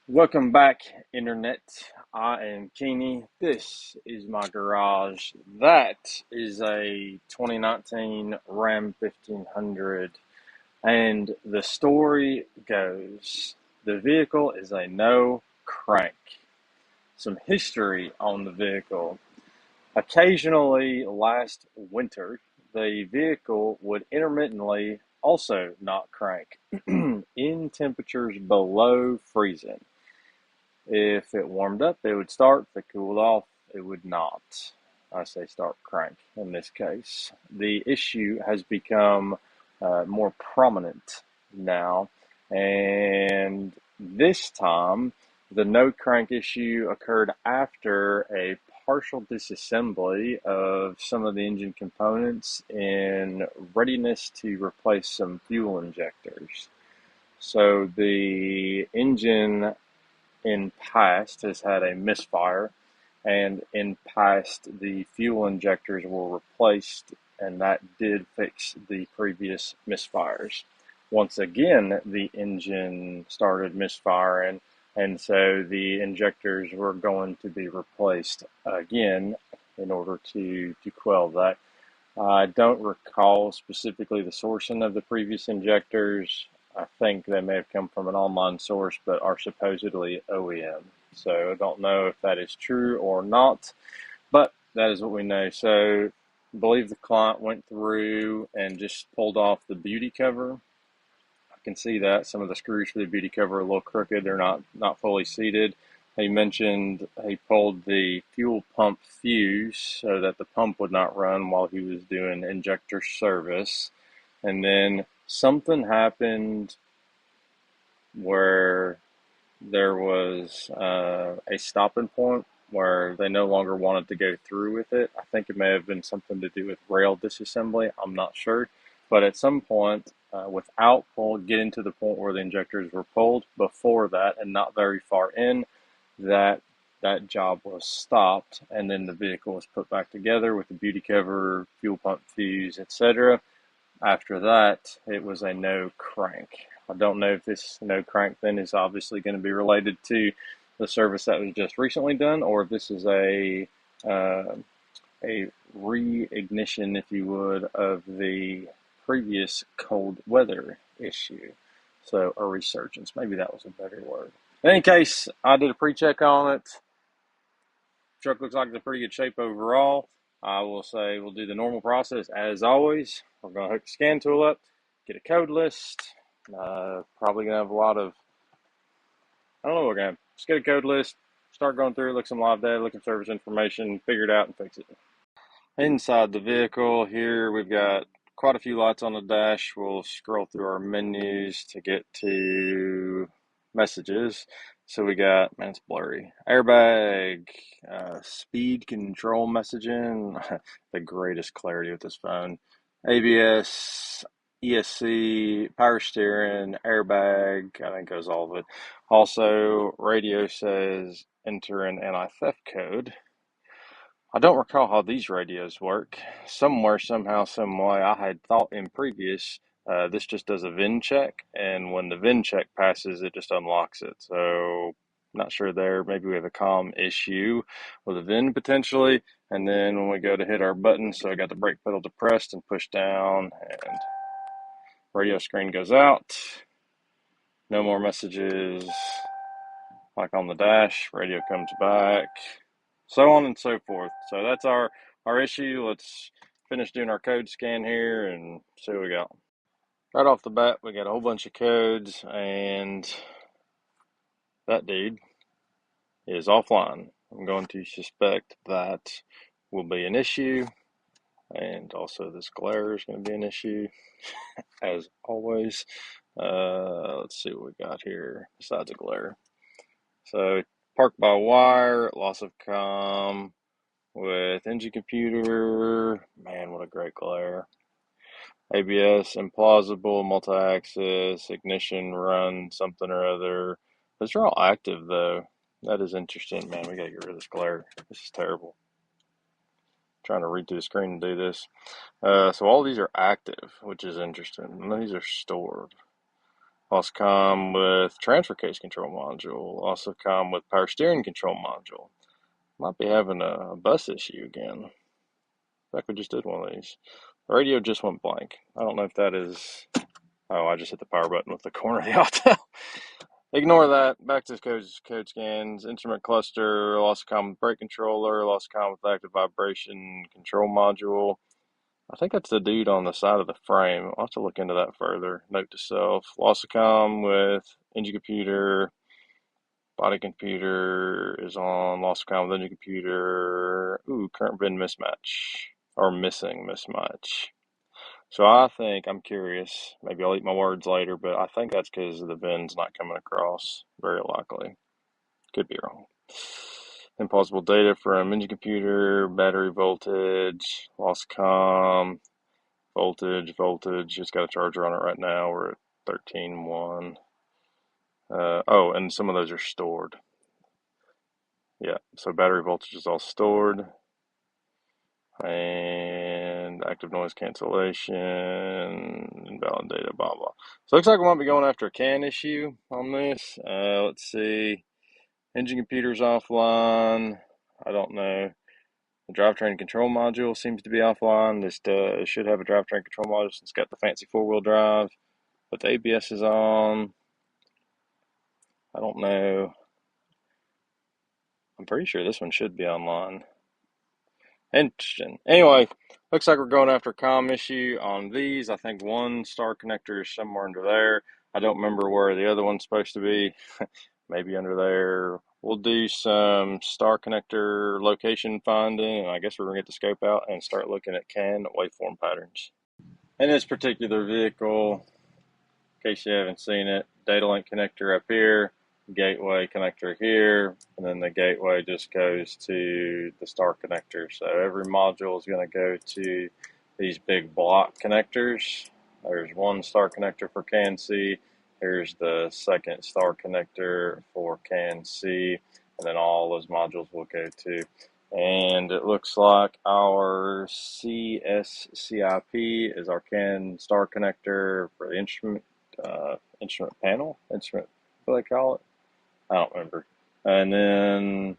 Welcome back, Internet. I am Keeney. This is my garage. That is a 2019 Ram 1500. And the story goes the vehicle is a no crank. Some history on the vehicle. Occasionally, last winter, the vehicle would intermittently also not crank in temperatures below freezing. If it warmed up, it would start. If it cooled off, it would not. I say start crank in this case. The issue has become more prominent now, and this time the no crank issue occurred after a partial disassembly of some of the engine components in readiness to replace some fuel injectors. So the engine in past has had a misfire, and in past the fuel injectors were replaced, and that did fix the previous misfires. Once again, the engine started misfiring, and so the injectors were going to be replaced again in order to quell that. I don't recall specifically the sourcing of the previous injectors. I think they may have come from an online source, but are supposedly OEM. So I don't know if that is true or not, but that is what we know. So I believe the client went through and just pulled off the beauty cover. I can see that some of the screws for the beauty cover are a little crooked. They're not fully seated. He mentioned he pulled the fuel pump fuse so that the pump would not run while he was doing injector service. And then something happened where there was a stopping point where they no longer wanted to go through with it. I think it may have been something to do with rail disassembly. I'm not sure. But at some point, without getting to the point where the injectors were pulled, before that and not very far in, that job was stopped, and then the vehicle was put back together with the beauty cover, fuel pump fuse, etc. After that, it was a no crank. I don't know if this no crank then is obviously going to be related to the service that was just recently done, or if this is uh, a reignition, if you would, of the previous cold weather issue. So a resurgence, maybe that was a better word. In any case, I did a pre-check on it. Truck looks like it's in pretty good shape overall. I will say we'll do the normal process as always. We're going to hook the scan tool up, get a code list. Probably going to have a lot of, I don't know what we're going to have. Just get a code list, start going through, look some live data, look at service information, figure it out and fix it. Inside the vehicle here, we've got quite a few lights on the dash. We'll scroll through our menus to get to messages. So we got, man, it's blurry. Airbag, speed control messaging, the greatest clarity with this phone. ABS, ESC, power steering, airbag, I think goes all of it. Also, radio says enter an anti-theft code. I don't recall how these radios work. Somewhere, somehow, some way, I had thought in previous, this just does a VIN check, and when the VIN check passes, it just unlocks it. So, not sure there. Maybe we have a comm issue with a VIN potentially. And then when we go to hit our button, so I got the brake pedal depressed and pushed down, and radio screen goes out. No more messages like on the dash. Radio comes back. So on and so forth. So that's our issue. Let's finish doing our code scan here and see what we got. Right off the bat, we got a whole bunch of codes, and that dude is offline. I'm going to suspect that will be an issue, and also this glare is going to be an issue, as always. Let's see what we got here besides a glare. So parked by wire, loss of comm with engine computer. Man, what a great glare. ABS, implausible, multi-axis, ignition, run, something or other. Those are all active, though. That is interesting. Man, we gotta get rid of this glare. This is terrible. Trying to read through the screen and do this. So all these are active, which is interesting. None of these are stored. Also come with transfer case control module. Also come with power steering control module. Might be having a bus issue again. In fact, we just did one of these. The radio just went blank. I don't know if that is... Oh, I just hit the power button with the corner of the auto. Ignore that. Back to code scans. Instrument cluster. Lost comm with brake controller. Lost comm with active vibration control module. I think that's the dude on the side of the frame. I'll have to look into that further. Note to self. Lost comm with engine computer. Body computer is on. Lost comm with engine computer. Ooh, current VIN mismatch. Or missing mismatch. So I think, I'm curious, maybe I'll eat my words later, but I think that's because the VIN's not coming across, very likely. Could be wrong. Impossible data from engine computer, battery voltage, lost comm, voltage, just got a charger on it right now, we're at 13.1. Oh, and some of those are stored. Yeah, so battery voltage is all stored. And active noise cancellation, invalid data, blah, blah. So it looks like we might be going after a CAN issue on this. Let's see. Engine computer's offline. I don't know. The drivetrain control module seems to be offline. This should have a drivetrain control module since it's got the fancy four-wheel drive. But the ABS is on. I don't know. I'm pretty sure this one should be online. Interesting. Anyway, looks like we're going after a comm issue on these. I think one star connector is somewhere under there. I don't remember where the other one's supposed to be. Maybe under there. We'll do some star connector location finding, and I guess we're going to get the scope out and start looking at CAN waveform patterns. In this particular vehicle, in case you haven't seen it, data link connector up here, gateway connector here, and then the gateway just goes to the star connector. So every module is going to go to these big block connectors. There's one star connector for CAN C. Here's the second star connector for CAN C, and then all those modules will go to. And it looks like our CSCIP is our CAN star connector for the instrument panel, what do they call it? I don't remember. And then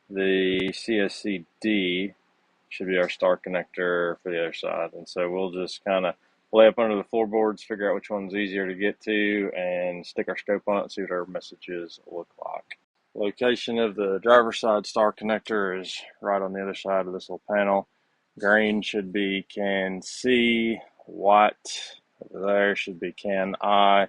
the CSCD should be our star connector for the other side. And so we'll just kind of lay up under the floorboards, figure out which one's easier to get to, and stick our scope on it and see what our messages look like. Location of the driver's side star connector is right on the other side of this little panel. Green should be CAN C, white over there should be CAN I.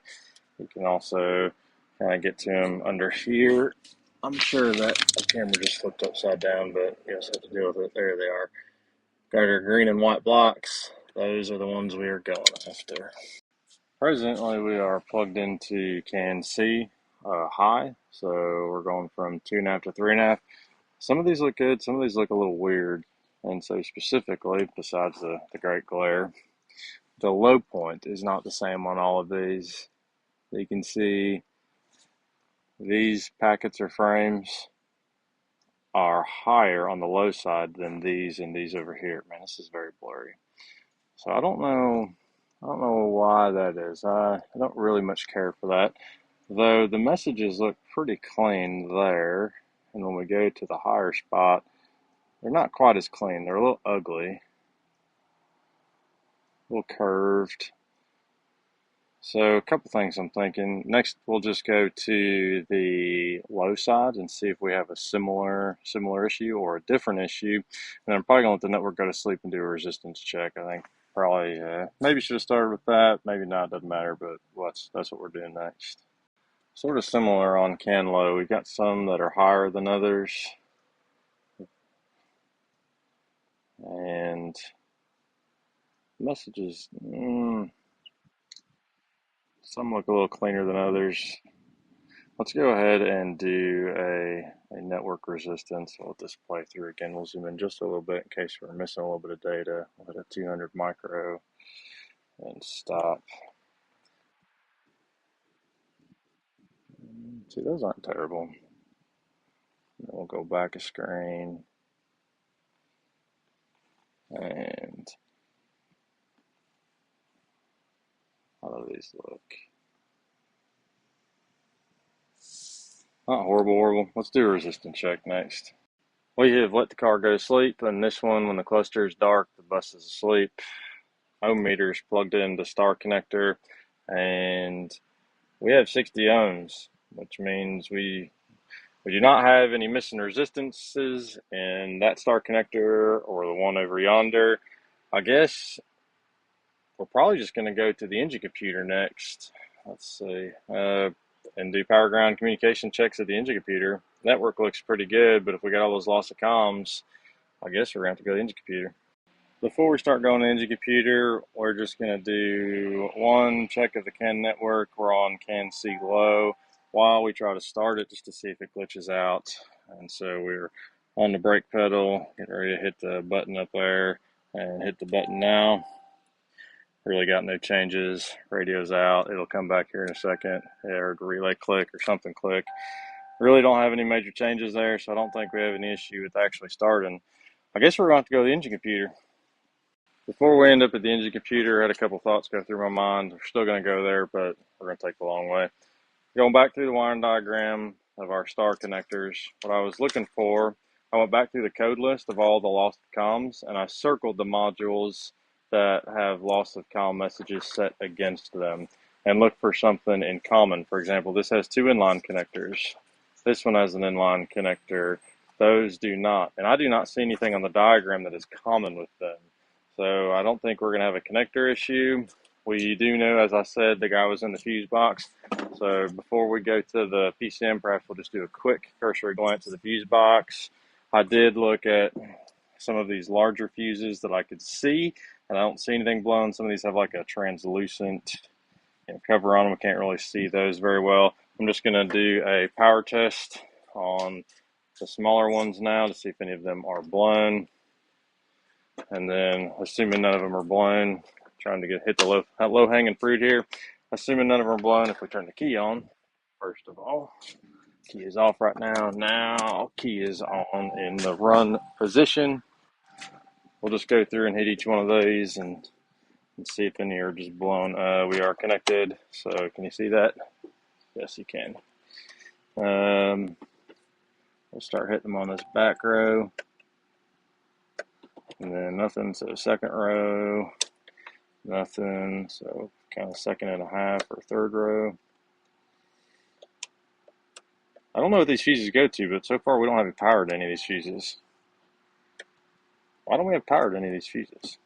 You can also kind of get to them under here. I'm sure that the camera just flipped upside down, but you just have to deal with it. There they are. Got our green and white blocks. Those are the ones we are going after. Presently, we are plugged into CAN C high, so we're going from 2.5 to 3.5. Some of these look good, some of these look a little weird. And so specifically, besides the great glare, the low point is not the same on all of these. You can see these packets or frames are higher on the low side than these and these over here. Man, this is very blurry. So I don't know why that is. I don't really much care for that. Though the messages look pretty clean there. And when we go to the higher spot, they're not quite as clean. They're a little ugly, a little curved. So a couple things I'm thinking. Next, we'll just go to the low side and see if we have a similar issue or a different issue. And I'm probably going to let the network go to sleep and do a resistance check. I think probably maybe should have started with that. Maybe not. Doesn't matter. But that's what we're doing next. Sort of similar on CAN low. We've got some that are higher than others, and messages. Some look a little cleaner than others. Let's go ahead and do a network resistance. We'll just play through again. We'll zoom in just a little bit in case we're missing a little bit of data. We'll hit a 200 micro and stop. See, those aren't terrible. And we'll go back a screen. And how do these look? Not horrible, horrible. Let's do a resistance check next. We have let the car go to sleep, and this one, when the cluster is dark, the bus is asleep. Ohm meter is plugged into star connector, and we have 60 ohms, which means we do not have any missing resistances in that star connector or the one over yonder. I guess we're probably just going to go to the engine computer next. Let's see. And do power ground communication checks at the engine computer. Network looks pretty good, but if we got all those loss of comms, I guess we're going to have to go to the engine computer. Before we start going to the engine computer, we're just going to do one check of the CAN network. We're on CAN C low while we try to start it just to see if it glitches out. And so we're on the brake pedal, getting ready to hit the button up there and hit the button now. Really got no changes. Radio's out. It'll come back here in a second. I heard the relay click or something click. Really don't have any major changes there, so I don't think we have any issue with actually starting. I guess we're going to have to go to the engine computer. Before we end up at the engine computer, I had a couple thoughts go through my mind. We're still going to go there, but we're going to take the long way. Going back through the wiring diagram of our star connectors, what I was looking for, I went back through the code list of all the loss of comms, and I circled the modules that have loss of comm messages set against them and look for something in common. For example, this has two inline connectors. This one has an inline connector. Those do not. And I do not see anything on the diagram that is common with them. So I don't think we're going to have a connector issue. We do know, as I said, the guy was in the fuse box. So before we go to the PCM, perhaps we'll just do a quick cursory glance at the fuse box. I did look at some of these larger fuses that I could see, and I don't see anything blown. Some of these have like a translucent cover on them. I can't really see those very well. I'm just going to do a power test on the smaller ones now to see if any of them are blown. And then, assuming none of them are blown, trying to hit the low hanging fruit here. Assuming none of them are blown, if we turn the key on, first of all, key is off right now. Now, key is on in the run position. We'll just go through and hit each one of these and see if any are just blown. We are connected, so can you see that? Yes, you can. We'll start hitting them on this back row. And then nothing, so second row, nothing, so kind of second and a half or third row. I don't know what these fuses go to, but so far we don't have power to any of these fuses. Why don't we have power to any of these fuses?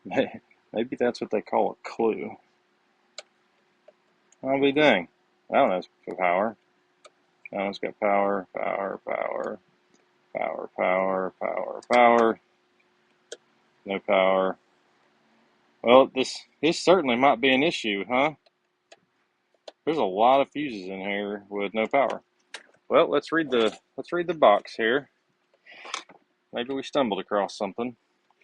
Maybe that's what they call a clue. I'll be dang. That one has power. That one's got power, power, power, power, power, power, power. No power. Well, this certainly might be an issue, huh? There's a lot of fuses in here with no power. Well, let's read the box here. Maybe we stumbled across something.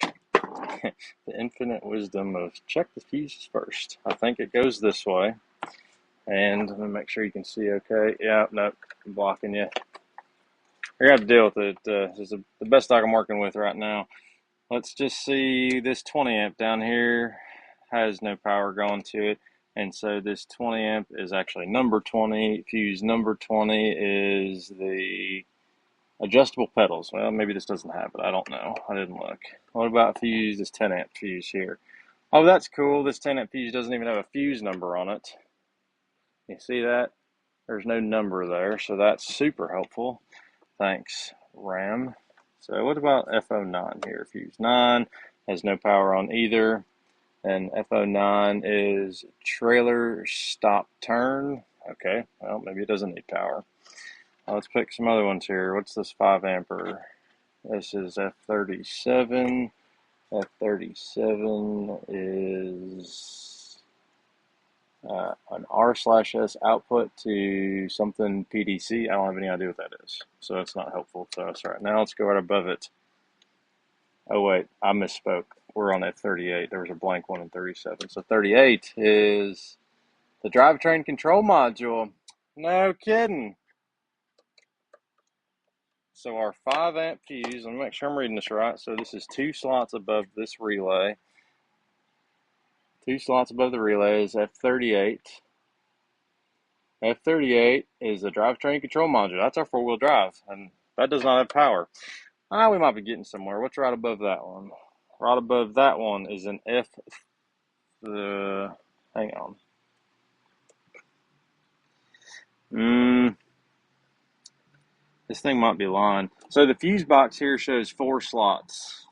The infinite wisdom of check the fuses first. I think it goes this way. And let me make sure you can see okay. Yeah, nope, I'm blocking you. You're going to have to deal with it. This is the best I'm working with right now. Let's just see this 20 amp down here has no power going to it. And so this 20 amp is actually number 20. Fuse number 20 is the adjustable pedals. Well, maybe this doesn't have it. I don't know. I didn't look. What about fuse? This 10 amp fuse here. Oh, that's cool. This 10 amp fuse doesn't even have a fuse number on it. You see that? There's no number there, so that's super helpful. Thanks, RAM. So what about FO9 here? Fuse 9 has no power on either. And FO9 is trailer stop turn. Okay, well, maybe it doesn't need power. Let's pick some other ones here. What's this 5 amper? This is F37. F37 is an R/S output to something PDC. I don't have any idea what that is, so it's not helpful to us right now. Let's go right above it. Oh wait, I misspoke. We're on F38. There was a blank one in 37. So 38 is the drivetrain control module. No kidding. So our 5 amp fuse, let me make sure I'm reading this right. So this is 2 slots above this relay. 2 slots above the relay is F38. F38 is the drivetrain control module. That's our four-wheel drive, and that does not have power. We might be getting somewhere. What's right above that one? Right above that one is an F. Hang on. This thing might be lying. So the fuse box here shows 4 slots.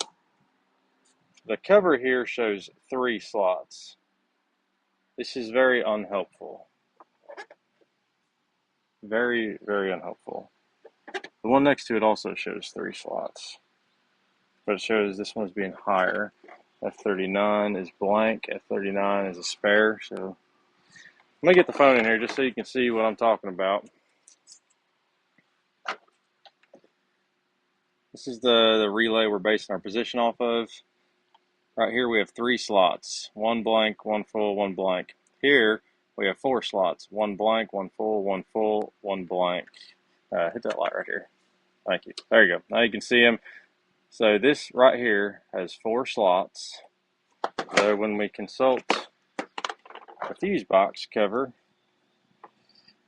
The cover here shows 3 slots. This is very unhelpful. Very, very unhelpful. The one next to it also shows 3 slots, but it shows this one's being higher. F39 is blank, F39 is a spare. So let me get the phone in here just so you can see what I'm talking about. This is the relay we're basing our position off of. Right here we have 3 slots, 1 blank, 1 full, 1 blank. Here we have 4 slots, 1 blank, 1 full, 1 full, 1 blank. Hit that light right here. Thank you. There you go. Now you can see them. So this right here has 4 slots. So when we consult the fuse box cover,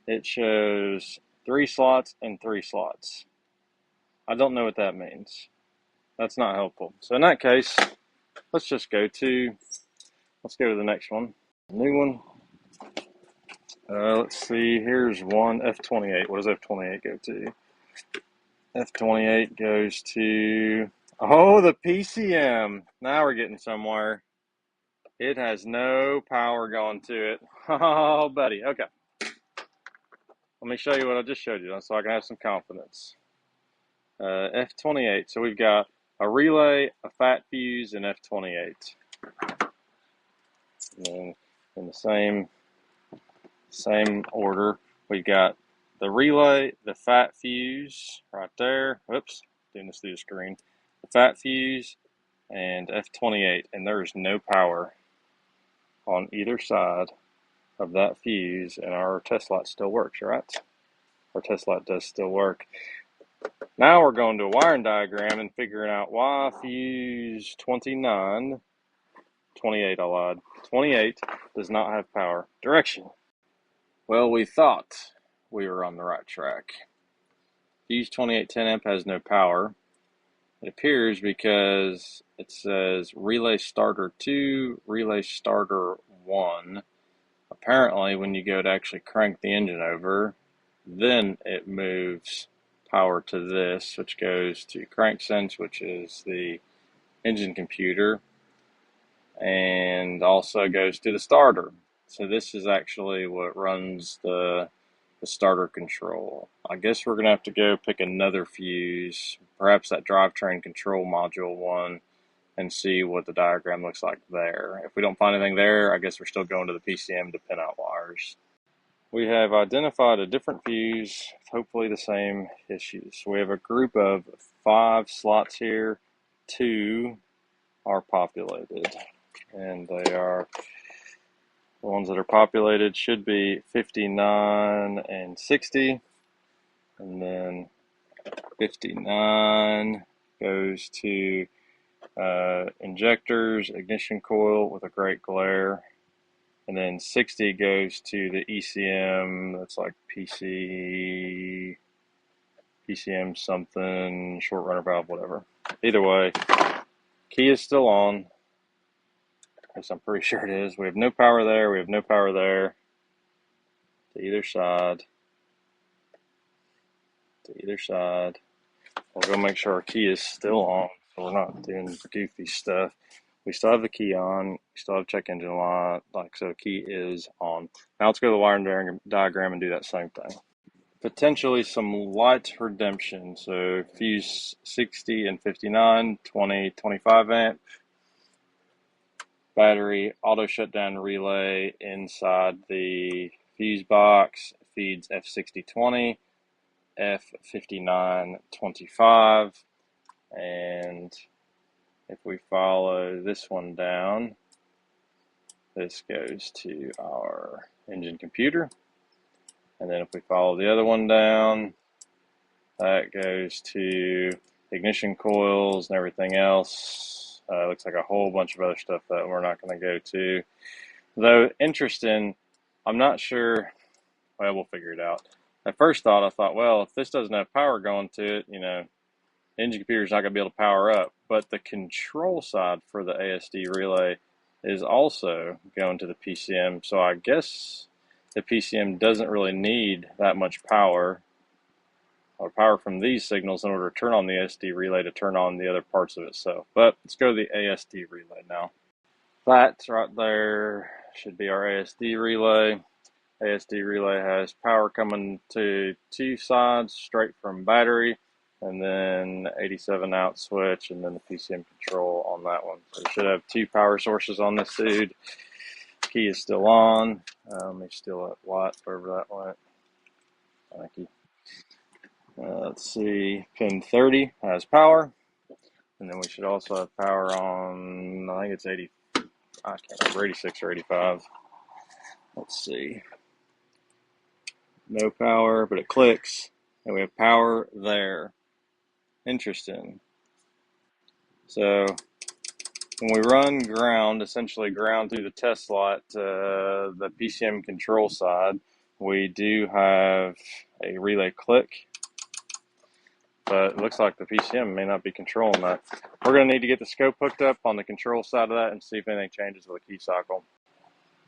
it shows 3 slots and 3 slots. I don't know what that means. That's not helpful. So in that case, let's go to the next one. New one. Let's see. Here's one, F28. What does F28 go to? F28 goes to, oh, the PCM. Now we're getting somewhere. It has no power going to it. Oh, buddy. Okay. Let me show you what I just showed you so I can have some confidence. F28. So we've got a relay, a fat fuse, and F28. And then in the same order, we've got the relay, the fat fuse right there. Whoops, doing this through the screen. The fat fuse and F28, and there is no power on either side of that fuse, and our test light still works, right? Our test light does still work. Now we're going to a wiring diagram and figuring out why fuse 28 I lied, 28 does not have power. Direction. Well, we thought we were on the right track. Fuse 28 10 amp has no power. It appears because it says relay starter 2, relay starter 1. Apparently, when you go to actually crank the engine over, then it moves power to this, which goes to cranksense, which is the engine computer, and also goes to the starter. So this is actually what runs the starter control. I guess we're going to have to go pick another fuse, perhaps that drivetrain control module one, and see what the diagram looks like there. If we don't find anything there, I guess we're still going to the PCM to pin out wires. We have identified a different fuse, hopefully the same issues. So we have a group of 5 slots here. 2 are populated, and they are the ones that are populated should be 59 and 60, and then 59 goes to injectors, ignition coil with a great glare, and then 60 goes to the ECM. That's like PCM something, short runner valve, whatever. Either way, key is still on. Yes, I'm pretty sure it is. We have no power there. We have no power there. To either side. To either side. We'll go make sure our key is still on, so we're not doing goofy stuff. We still have the key on. We still have check engine light. So key is on. Now let's go to the wiring diagram and do that same thing. Potentially some light redemption. So fuse 60 and 59, 20, 25 amp. Battery auto shutdown relay inside the fuse box feeds F6020, F5925, and if we follow this one down, this goes to our engine computer, and then if we follow the other one down, that goes to ignition coils and everything else. Looks like a whole bunch of other stuff that we're not going to go to. Though interesting, I'm not sure well, we'll figure it out. At first thought, I thought, well, if this doesn't have power going to it, the engine computer's not going to be able to power up. But the control side for the ASD relay is also going to the PCM. So I guess the PCM doesn't really need that much power or power from these signals in order to turn on the ASD relay to turn on the other parts of itself. But let's go to the ASD relay now. That right there should be our ASD relay. ASD relay has power coming to two sides straight from battery, and then 87 out switch, and then the PCM control on that one. So we should have two power sources on this dude. Key is still on. Let me steal that light wherever that went. Thank you. Let's see, pin 30 has power, and then we should also have power on, I think it's 80, I can't remember, 86 or 85. Let's see. No power, but it clicks, and we have power there. Interesting. So when we run ground, essentially ground through the test lot, the PCM control side, we do have a relay click, but it looks like the PCM may not be controlling that. We're going to need to get the scope hooked up on the control side of that and see if anything changes with the key cycle.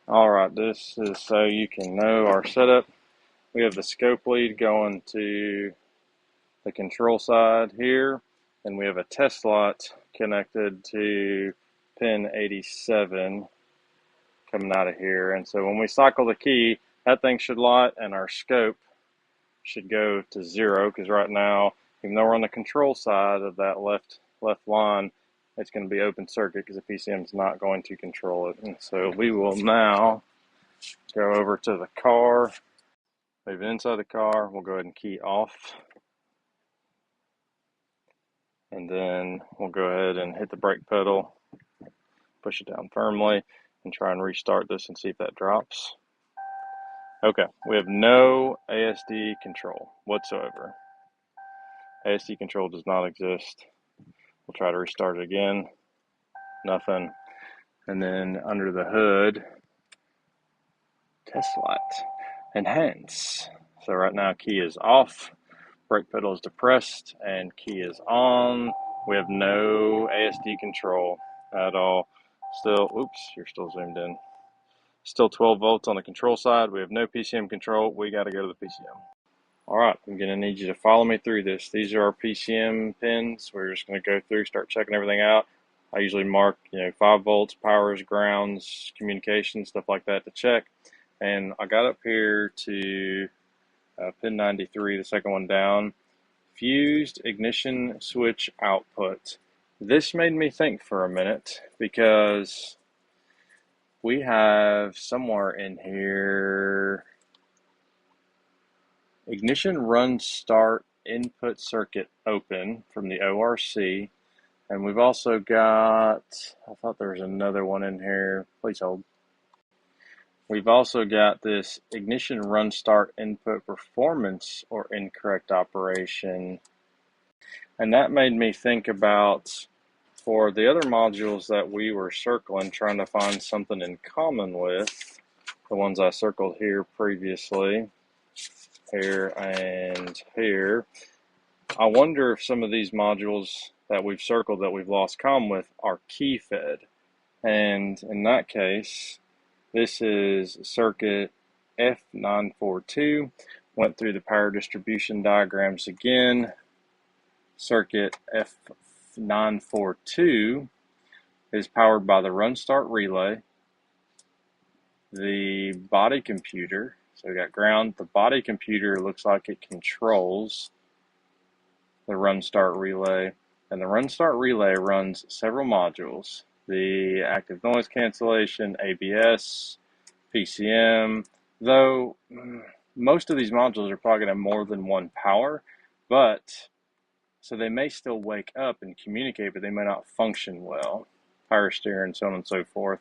All right, this is so you can know our setup. We have the scope lead going to the control side here, and we have a test slot connected to pin 87 coming out of here. And so when we cycle the key, that thing should light and our scope should go to 0, because right now, even though we're on the control side of that left line, it's going to be open circuit because the PCM is not going to control it. And so we will now go over to the car. Move inside the car, we'll go ahead and key off. And then we'll go ahead and hit the brake pedal, push it down firmly, and try and restart this and see if that drops. Okay, we have no ASD control whatsoever. ASD control does not exist. We'll try to restart it again. Nothing. And then under the hood, test light. Enhance. So right now key is off, brake pedal is depressed, and key is on. We have no ASD control at all. Still, oops, you're still zoomed in. Still 12 volts on the control side. We have no PCM control. We got to go to the PCM. All right, I'm going to need you to follow me through this. These are our PCM pins. We're just going to go through, start checking everything out. I usually mark, 5 volts, powers, grounds, communication, stuff like that to check. And I got up here to pin 93, the second one down, fused ignition switch output. This made me think for a minute because we have somewhere in here ignition run start input circuit open from the ORC, and we've also got, I thought there was another one in here, please hold. We've also got this ignition run start input performance or incorrect operation. And that made me think about, for the other modules that we were circling, trying to find something in common with the ones I circled here previously, here and here. I wonder if some of these modules that we've circled that we've lost comm with are key fed. And in that case, this is circuit F942, went through the power distribution diagrams again. Circuit F942 is powered by the run start relay, the body computer, so we got ground. The body computer looks like it controls the run start relay, and the run start relay runs several modules. The active noise cancellation, ABS, PCM, though most of these modules are probably going to have more than one power, but so they may still wake up and communicate, but they may not function well, power steering, so on and so forth.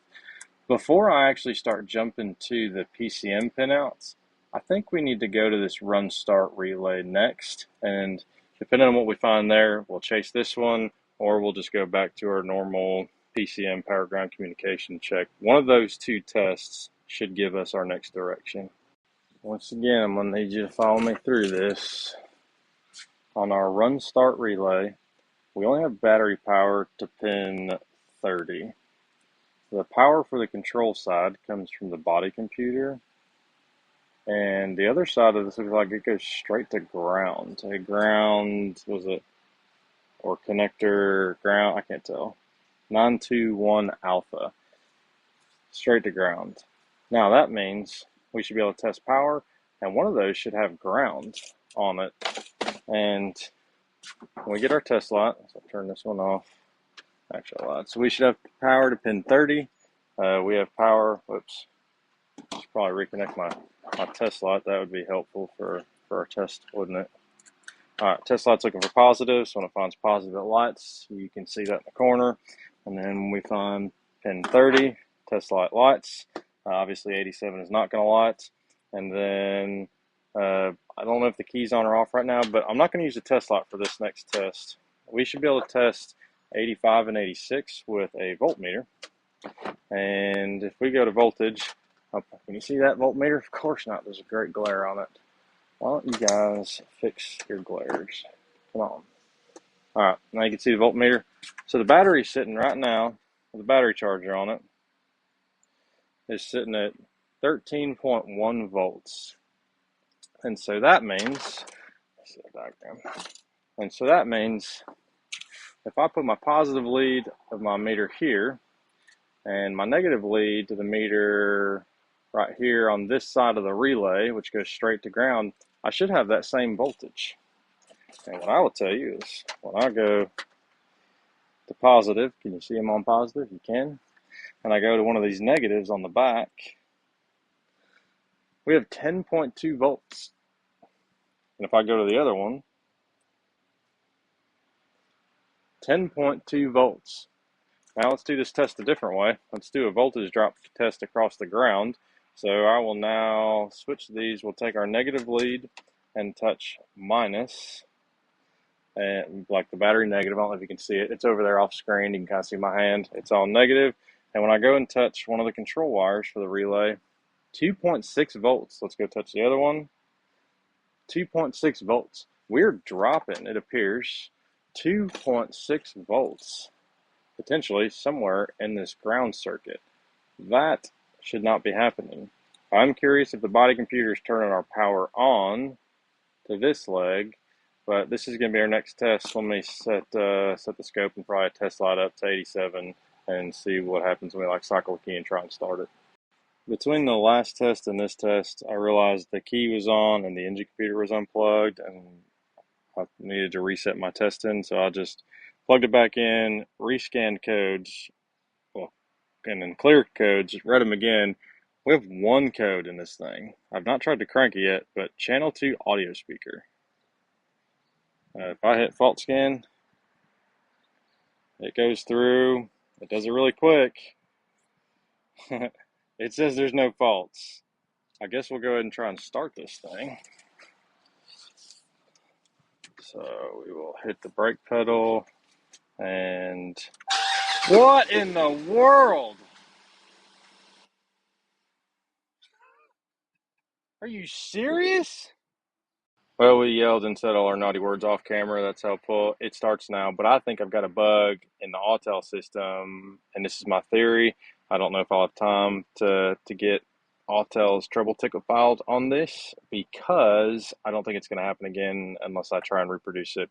Before I actually start jumping to the PCM pinouts, I think we need to go to this run start relay next, and depending on what we find there, we'll chase this one, or we'll just go back to our normal PCM power ground communication check. One of those two tests should give us our next direction. Once again, I'm going to need you to follow me through this. On our run start relay, we only have battery power to pin 30. The power for the control side comes from the body computer, and the other side of this looks like it goes straight to ground. A ground, was it, or connector, ground, I can't tell. 921 alpha, straight to ground. Now that means we should be able to test power, and one of those should have ground on it. And when we get our test light, so I'll turn this one off, actual light. So we should have power to pin 30. We have power, whoops, I should probably reconnect my test light. That would be helpful for our test, wouldn't it? All right, test light's looking for positive, so when it finds positive, it lights. You can see that in the corner. And then when we find pin 30, test light lights. Obviously 87 is not going to light. And then I don't know if the key's on or off right now, but I'm not going to use a test light for this next test. We should be able to test 85 and 86 with a voltmeter. And if we go to voltage, can you see that voltmeter? Of course not. There's a great glare on it. Why don't you guys fix your glares? Come on. All right, now you can see the voltmeter. So the battery's sitting right now with a battery charger on it. Is sitting at 13.1 volts. And so that means, let's see the diagram. And so that means if I put my positive lead of my meter here and my negative lead to the meter right here on this side of the relay, which goes straight to ground, I should have that same voltage. And what I will tell you is when I go to positive, can you see them on positive? You can. And I go to one of these negatives on the back, we have 10.2 volts. And if I go to the other one, 10.2 volts. Now let's do this test a different way. Let's do a voltage drop test across the ground. So I will now switch these. We'll take our negative lead and touch minus. And like the battery negative, I don't know if you can see it. It's over there off screen. You can kind of see my hand. It's all negative. And when I go and touch one of the control wires for the relay, 2.6 volts. Let's go touch the other one. 2.6 volts. We're dropping, it appears, 2.6 volts, potentially somewhere in this ground circuit. That should not be happening. I'm curious if the body computer is turning our power on to this leg, but this is going to be our next test. Let me set the scope and probably test light up to 87 and see what happens when we cycle the key and try and start it. Between the last test and this test, I realized the key was on and the engine computer was unplugged, and I needed to reset my testing, so I just plugged it back in, rescanned codes, and then clear codes, read them again. We have one code in this thing. I've not tried to crank it yet, but channel 2 audio speaker. If I hit fault scan, it goes through. It does it really quick. It says there's no faults. I guess we'll go ahead and try and start this thing. So we will hit the brake pedal and what in the world? Are you serious? Well, we yelled and said all our naughty words off camera. That's helpful. It starts now, but I think I've got a bug in the Autel system, and this is my theory. I don't know if I'll have time to get Autel's trouble ticket filed on this, because I don't think it's going to happen again unless I try and reproduce it.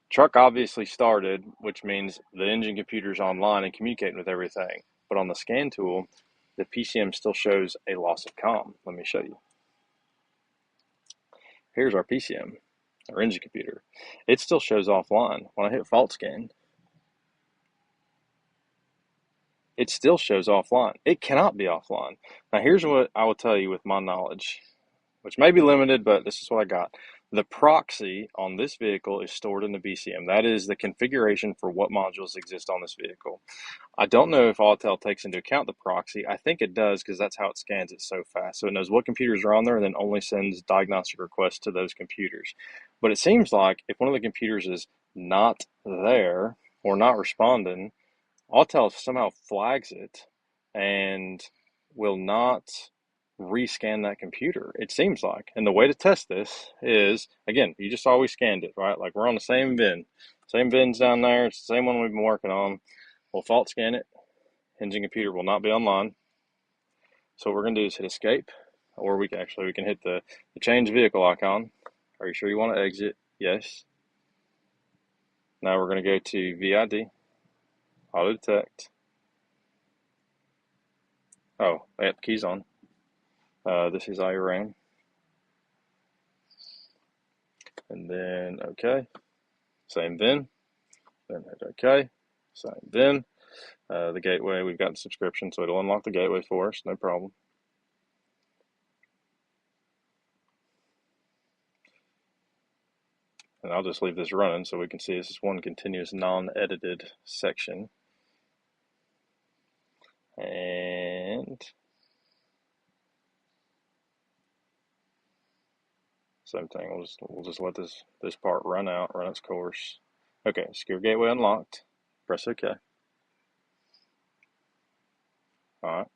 Truck obviously started, which means the engine computer's online and communicating with everything. But on the scan tool, the PCM still shows a loss of comm. Let me show you. Here's our PCM, our engine computer. It still shows offline. When I hit fault scan, it still shows offline. It cannot be offline. Now here's what I will tell you with my knowledge, which may be limited, but this is what I got. The proxy on this vehicle is stored in the BCM. That is the configuration for what modules exist on this vehicle. I don't know if Autel takes into account the proxy. I think it does, because that's how it scans it so fast. So it knows what computers are on there and then only sends diagnostic requests to those computers. But it seems like if one of the computers is not there or not responding, Autel somehow flags it and will not rescan that computer, it seems like. And the way to test this is, again, you just always scanned it, right? Like we're on the same VIN. Same VIN's down there. It's the same one we've been working on. We'll fault scan it. Engine computer will not be online. So what we're going to do is hit escape, or we can hit the change vehicle icon. Are you sure you want to exit? Yes. Now we're going to go to VID, auto detect. Oh, yep, keys on. This is IRAM. And then OK. Same VIN. Then hit OK. Same VIN. The gateway, we've got the subscription, so it'll unlock the gateway for us, no problem. And I'll just leave this running so we can see this is one continuous non-edited section. And same thing, we'll just let this part run its course. Okay, secure gateway unlocked. Press OK. All right,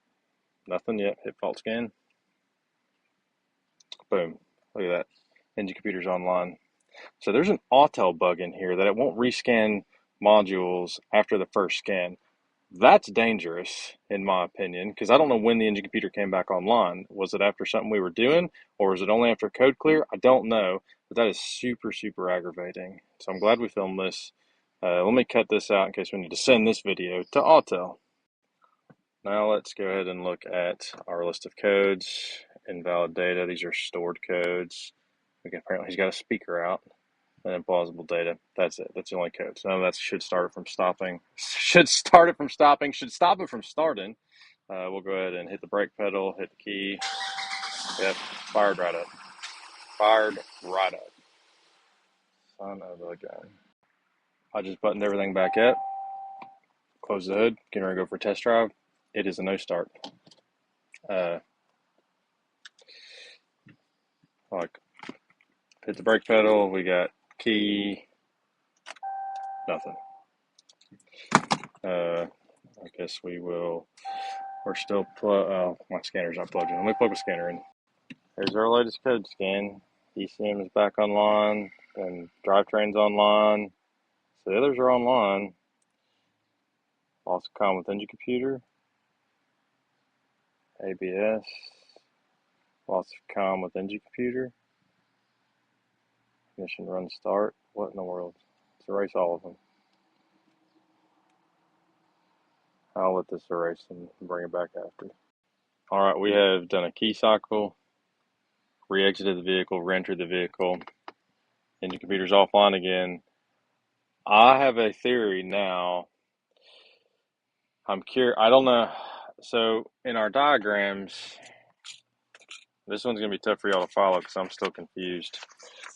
nothing yet. Hit fault scan. Boom. Look at that. Engine computer's online. So there's an auto bug in here that it won't rescan modules after the first scan. That's dangerous, in my opinion, because I don't know when the engine computer came back online. Was it after something we were doing, or was it only after code clear? I don't know, but that is super, super aggravating. So I'm glad we filmed this. Let me cut this out in case we need to send this video to Auto. Now let's go ahead and look at our list of codes. Invalid data, these are stored codes. Okay, apparently he's got a speaker out. And implausible data. That's it. That's the only code. So that should start it from stopping. Should start it from stopping. Should stop it from starting. We'll go ahead and hit the brake pedal, hit the key. Yep, fired right up. Fired right up. Son of a gun. I just buttoned everything back up. Close the hood. Getting ready to go for a test drive. It is a no start. Like, hit the brake pedal. We got key. Nothing. I guess we will. We're still my scanner's not plugged in. Let me plug the scanner in. Here's our latest code scan. ECM is back online, and drivetrain's online. So the others are online. Loss of comm with engine computer. ABS. Loss of comm with engine computer. Ignition run start. What in the world? Let's erase all of them. I'll let this erase and bring it back after. Alright, we have done a key cycle, re-exited the vehicle, re-entered the vehicle. Engine computer's offline again. I have a theory now. I'm curious. I don't know. So in our diagrams, this one's going to be tough for y'all to follow because I'm still confused.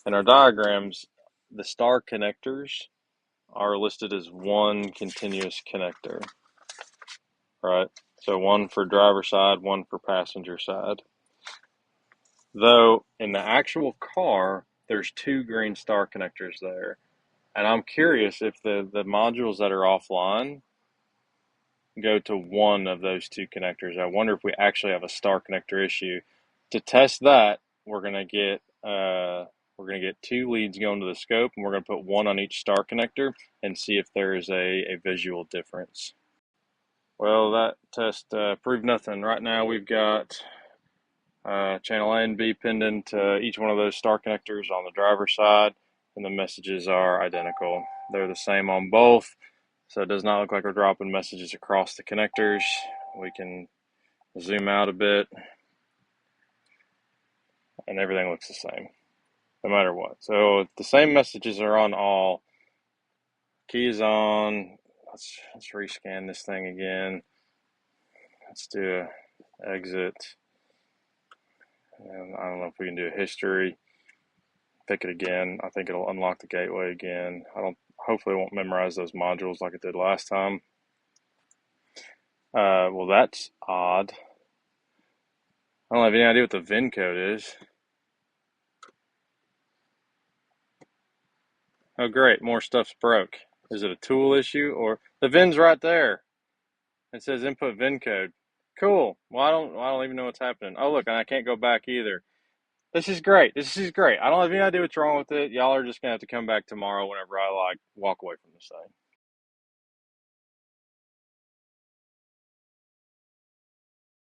In our diagrams, the star connectors are listed as one continuous connector, right? So one for driver side, one for passenger side. Though in the actual car, there's two green star connectors there. And I'm curious if the modules that are offline go to one of those two connectors. I wonder if we actually have a star connector issue. To test that, we're gonna get two leads going to the scope, and we're gonna put one on each star connector and see if there is a visual difference. Well, that test proved nothing. Right now we've got channel A and B pinned into each one of those star connectors on the driver's side, and the messages are identical. They're the same on both. So it does not look like we're dropping messages across the connectors. We can zoom out a bit, and everything looks the same, no matter what. So the same messages are on all. Key is on. Let's rescan this thing again. Let's do a exit. And I don't know if we can do a history. Pick it again. I think it'll unlock the gateway again. Hopefully it won't memorize those modules like it did last time. Well, that's odd. I don't have any idea what the VIN code is. Oh, great. More stuff's broke. Is it a tool issue or the VIN's right there? It says input VIN code. Cool. Well, I don't even know what's happening. Oh, look, and I can't go back either. This is great. This is great. I don't have any idea what's wrong with it. Y'all are just gonna have to come back tomorrow whenever I like walk away from this thing.